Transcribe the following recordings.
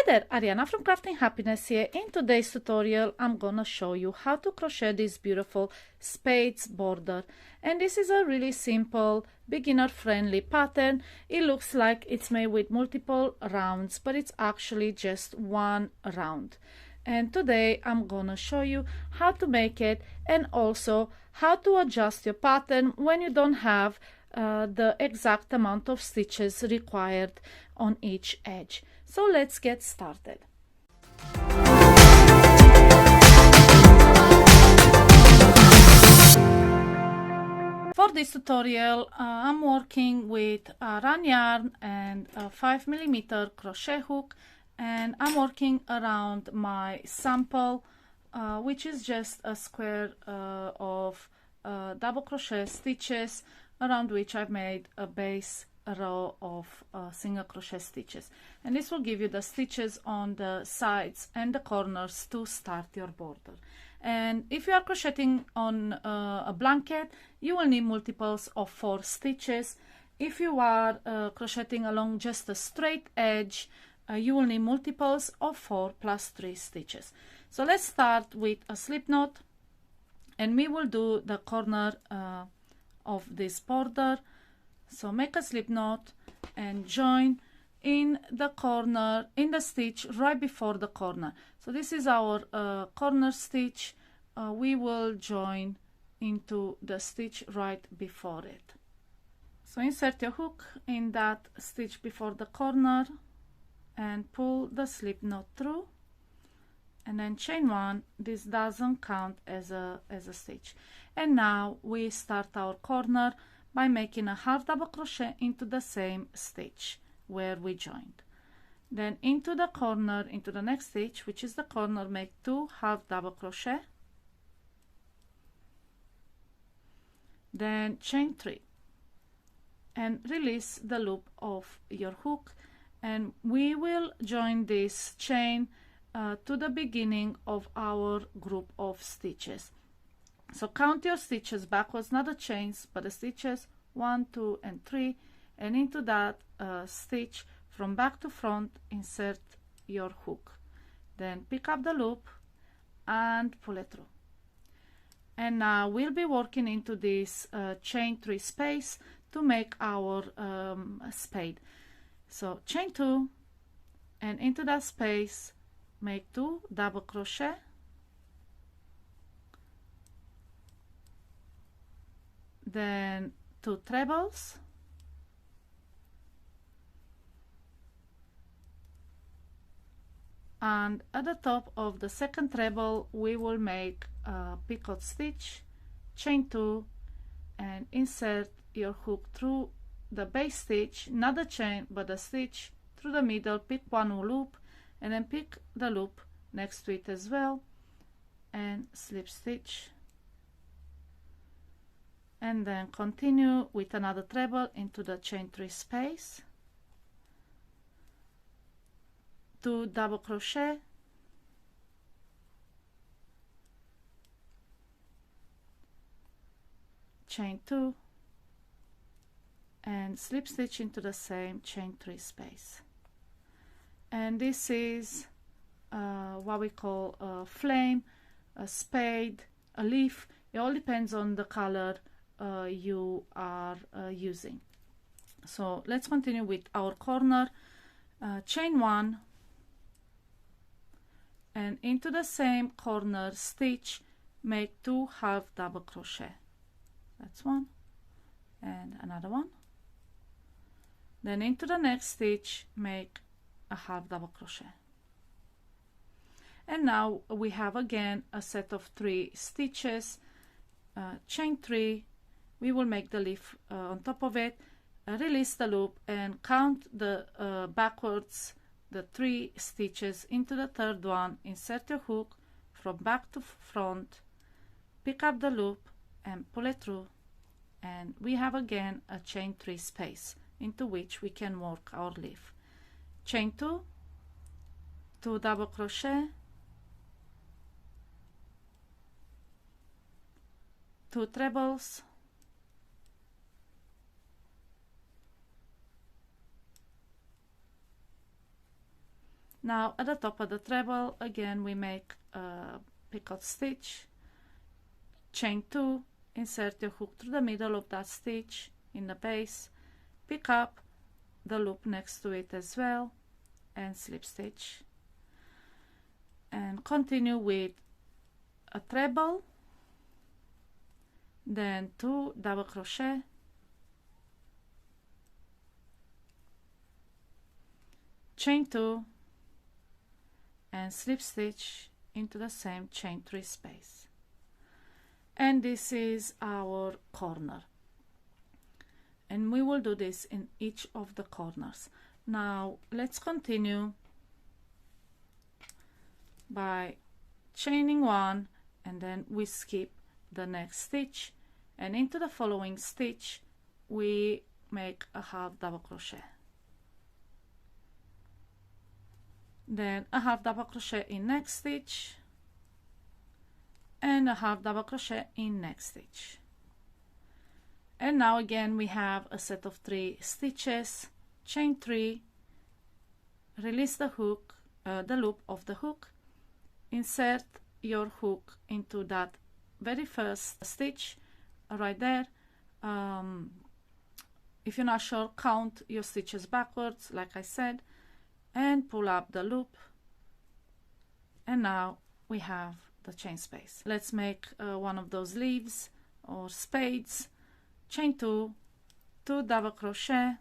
there, Ariana from Crafting Happiness here. In today's tutorial I'm gonna show you how to crochet this beautiful Spades border, and this is a really simple beginner friendly pattern. It looks like it's made with multiple rounds, but it's actually just one round. And today I'm gonna show you how to make it, and also how to adjust your pattern when you don't have the exact amount of stitches required on each edge. So let's get started. For this tutorial I'm working with a run yarn and a 5mm crochet hook, and I'm working around my sample, which is just a square of double crochet stitches around which I've made a base row of single crochet stitches, and this will give you the stitches on the sides and the corners to start your border. And if you are crocheting on a blanket, you will need multiples of 4 stitches. If you are crocheting along just a straight edge, you will need multiples of 4 plus 3 stitches. So let's start with a slip knot, and we will do the corner of this border. So make a slip knot and join in the corner, in the stitch right before the corner. So this is our corner stitch. We will join into the stitch right before it. So insert your hook in that stitch before the corner and pull the slip knot through, and then chain 1. This doesn't count as a stitch. And now we start our corner by making a half double crochet into the same stitch where we joined. Then into the corner, into the next stitch, which is the corner, make 2 half double crochet, then chain 3 and release the loop of your hook, and we will join this chain to the beginning of our group of stitches. So count your stitches backwards, not the chains but the stitches, 1, 2 and 3, and into that stitch from back to front insert your hook, then pick up the loop and pull it through. And now we'll be working into this chain 3 space to make our spade. So chain 2 and into that space make 2 double crochet, then 2 trebles, and at the top of the second treble we will make a picot stitch, chain 2 and insert your hook through the base stitch, not the chain but the stitch, through the middle, pick one loop and then pick the loop next to it as well and slip stitch, and then continue with another treble into the chain 3 space, 2 double crochet, chain 2 and slip stitch into the same chain 3 space. And this is what we call a flame, a spade, a leaf. It all depends on the color you are using. So let's continue with our corner. Chain 1 and into the same corner stitch make 2 half double crochet. That's one and another one. Then into the next stitch make a half double crochet. And now we have again a set of 3 stitches, chain 3, we will make the leaf on top of it, release the loop and count the backwards the 3 stitches into the third one, insert your hook from back to front, pick up the loop and pull it through, and we have again a chain 3 space into which we can work our leaf. Chain 2, 2 double crochet, 2 trebles, Now at the top of the treble again we make a picot stitch, chain 2, insert your hook through the middle of that stitch in the base, pick up the loop next to it as well and slip stitch, and continue with a treble, then 2 double crochet, chain 2 and slip stitch into the same chain 3 space. And this is our corner, and we will do this in each of the corners. Now let's continue by chaining 1, and then we skip the next stitch, and into the following stitch we make a half double crochet, then a half double crochet in next stitch, and a half double crochet in next stitch. And now again we have a set of 3 stitches, chain 3, release the hook, the loop of the hook, insert your hook into that very first stitch right there. If you're not sure, count your stitches backwards like I said, and pull up the loop, and now we have the chain space. Let's make one of those leaves or spades. Chain 2, 2 double crochet,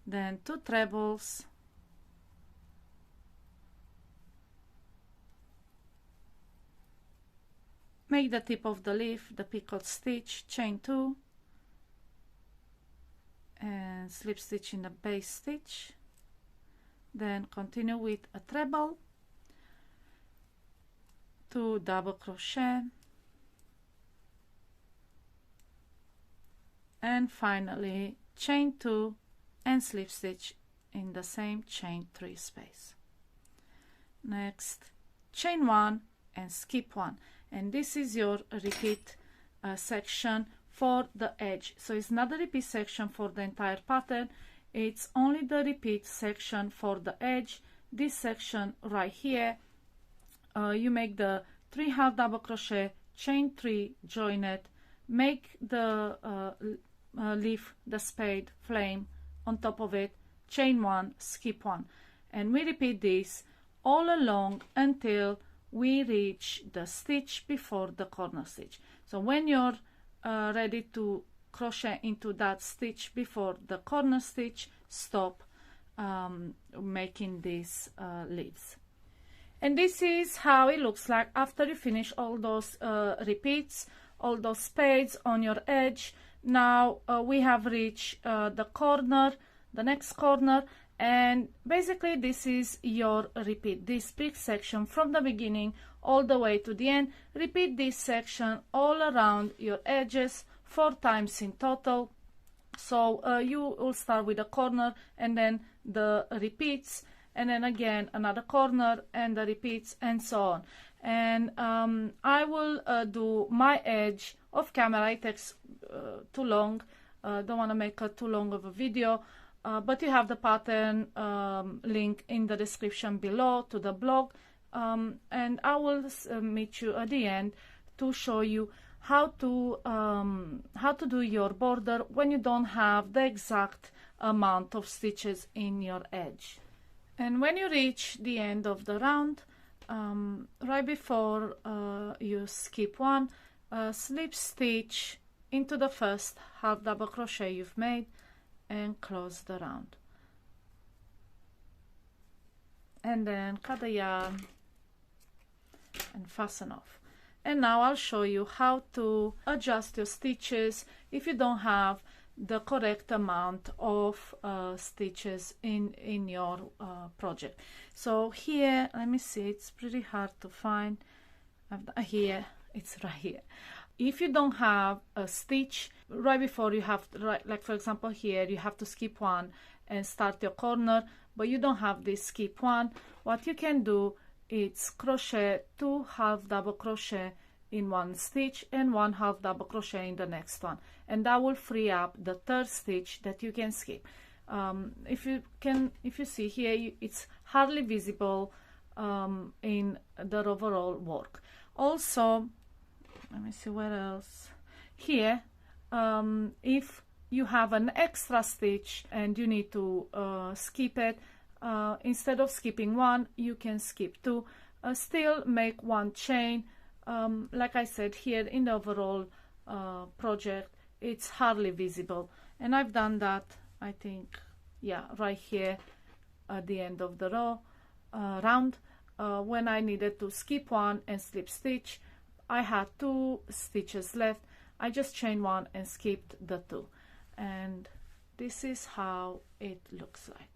then 2 trebles, make the tip of the leaf the picot stitch, chain 2 and slip stitch in the base stitch, then continue with a treble, 2 double crochet, and finally chain 2 and slip stitch in the same chain 3 space. Next, chain 1 and skip 1, and this is your repeat section for the edge. So it's not the repeat section for the entire pattern, it's only the repeat section for the edge. This section right here, you make the 3 half double crochet, chain 3, join it, make the leaf, the spade flame on top of it, chain 1, skip 1, and we repeat this all along until we reach the stitch before the corner stitch. So when you're ready to crochet into that stitch before the corner stitch, stop making these leaves. And this is how it looks like after you finish all those repeats, all those spades on your edge. Now we have reached the corner, the next corner, and basically this is your repeat, this big section from the beginning all the way to the end. Repeat this section all around your edges 4 times in total. So you will start with a corner and then the repeats, and then again another corner and the repeats, and so on. And I will do my edge off camera. It takes too long, don't want to make a too long of a video, but you have the pattern link in the description below to the blog, and I will meet you at the end to show you how to do your border when you don't have the exact amount of stitches in your edge. And when you reach the end of the round, right before you skip 1, slip stitch into the first half double crochet you've made and close the round, and then cut the yarn and fasten off. And now I'll show you how to adjust your stitches if you don't have the correct amount of stitches in your project. So here, let me see, it's pretty hard to find. Here, it's right here. If you don't have a stitch right before you have, like for example here, you have to skip 1 and start your corner, but you don't have this skip 1, what you can do is crochet 2 half double crochet in one stitch and 1 half double crochet in the next one, and that will free up the 3rd stitch that you can skip. If you see here, it's hardly visible in the overall work. Also, let me see where else. Here, if you have an extra stitch and you need to skip it, instead of skipping one, you can skip two. Still make one chain. Like I said, here in the overall project, it's hardly visible, and I've done that, I think, yeah, right here at the end of the round. When I needed to skip one and slip stitch, I had 2 stitches left. I just chained one and skipped the 2, and this is how it looks like.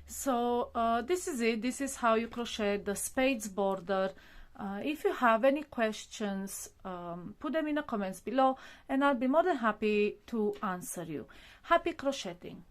So this is it. This is how you crochet the Spades border. If you have any questions, put them in the comments below, and I'll be more than happy to answer you. Happy crocheting!